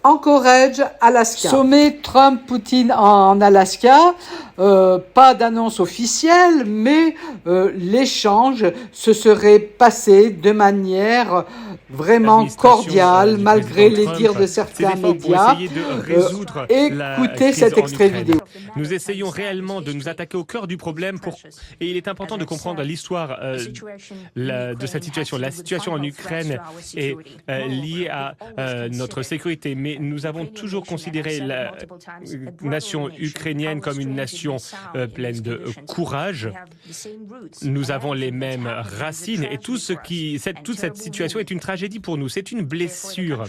Anchorage, Alaska. Sommet Trump-Poutine en Alaska. Pas d'annonce officielle, mais l'échange se serait passé de manière vraiment cordiale, malgré les dires de certains médias. Écoutez cet extrait vidéo. Nous essayons réellement de nous attaquer au cœur du problème et il est important de comprendre l'histoire de cette situation. La situation en Ukraine est liée à notre sécurité, mais nous avons toujours considéré la nation ukrainienne comme une nation pleine de courage. Nous avons les mêmes racines et toute cette situation est une tragédie pour nous, c'est une blessure.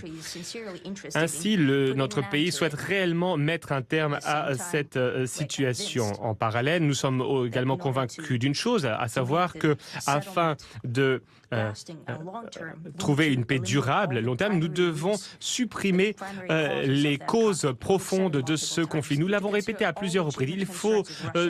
Ainsi, notre pays souhaite réellement mettre un terme à cette situation. En parallèle, nous sommes également convaincus d'une chose, à savoir que afin de trouver une paix durable, long terme, nous devons supprimer les causes profondes de ce conflit. Nous l'avons répété à plusieurs reprises. Il faut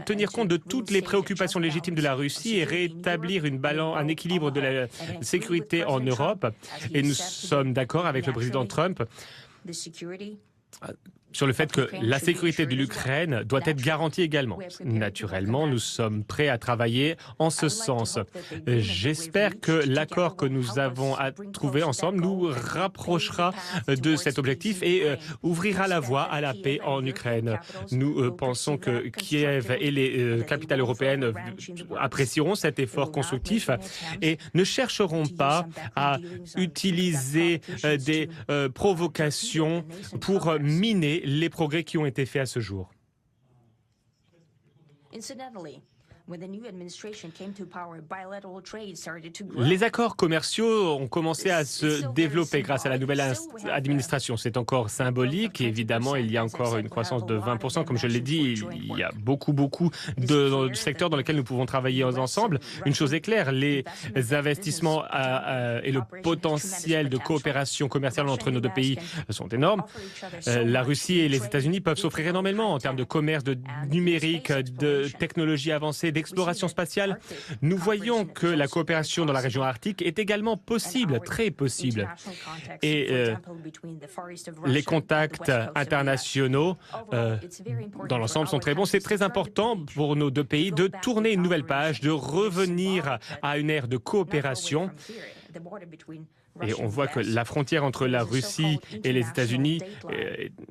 tenir compte de toutes les préoccupations légitimes de la Russie et rétablir un équilibre de la sécurité en Europe. Et nous sommes d'accord avec le président Trump sur le fait que la sécurité de l'Ukraine doit être garantie également. Naturellement, nous sommes prêts à travailler en ce sens. J'espère que l'accord que nous avons à trouver ensemble nous rapprochera de cet objectif et ouvrira la voie à la paix en Ukraine. Nous pensons que Kiev et les capitales européennes apprécieront cet effort constructif et ne chercheront pas à utiliser des provocations pour miner les progrès qui ont été faits à ce jour. Les accords commerciaux ont commencé à se développer grâce à la nouvelle administration. C'est encore symbolique et évidemment, il y a encore une croissance de 20%. Comme je l'ai dit, il y a beaucoup de secteurs dans lesquels nous pouvons travailler ensemble. Une chose est claire, les investissements et le potentiel de coopération commerciale entre nos deux pays sont énormes. La Russie et les États-Unis peuvent s'offrir énormément en termes de commerce, de numérique, de technologie avancée, d'exploration spatiale. Nous voyons que la coopération dans la région arctique est également possible, très possible. Et les contacts internationaux dans l'ensemble sont très bons. C'est très important pour nos deux pays de tourner une nouvelle page, de revenir à une ère de coopération. Et on voit que la frontière entre la Russie et les États-Unis,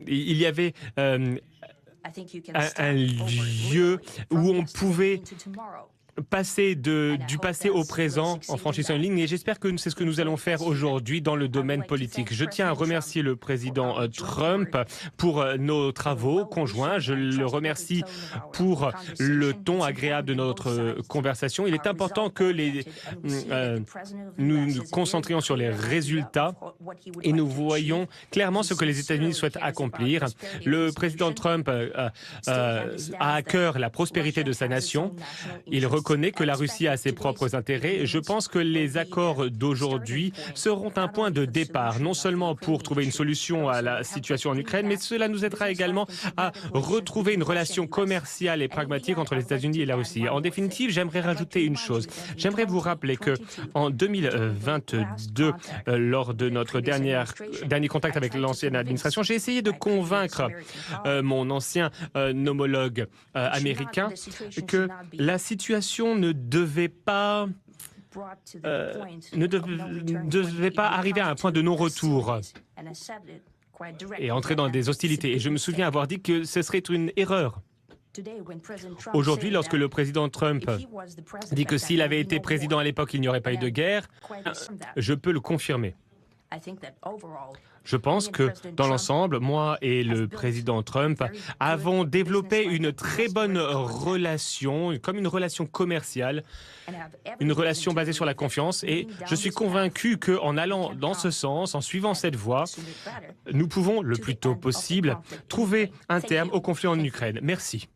il y avait un lieu où on pouvait passer du passé au présent en franchissant une ligne et j'espère que c'est ce que nous allons faire aujourd'hui dans le domaine politique. Je tiens à remercier le président Trump pour nos travaux conjoints. Je le remercie pour le ton agréable de notre conversation. Il est important que nous nous concentrions sur les résultats et nous voyons clairement ce que les États-Unis souhaitent accomplir. Le président Trump a à cœur la prospérité de sa nation. Il reconnaît que la Russie a ses propres intérêts. Je pense que les accords d'aujourd'hui seront un point de départ, non seulement pour trouver une solution à la situation en Ukraine, mais cela nous aidera également à retrouver une relation commerciale et pragmatique entre les États-Unis et la Russie. En définitive, j'aimerais rajouter une chose. J'aimerais vous rappeler que en 2022, lors de notre dernier contact avec l'ancienne administration, j'ai essayé de convaincre mon ancien homologue américain que la situation ne devait pas arriver à un point de non-retour et entrer dans des hostilités. Et je me souviens avoir dit que ce serait une erreur. Aujourd'hui, lorsque le président Trump dit que s'il avait été président à l'époque, il n'y aurait pas eu de guerre, je peux le confirmer. Je pense que, dans l'ensemble, moi et le président Trump avons développé une très bonne relation, comme une relation commerciale, une relation basée sur la confiance. Et je suis convaincu qu'en allant dans ce sens, en suivant cette voie, nous pouvons, le plus tôt possible, trouver un terme au conflit en Ukraine. Merci.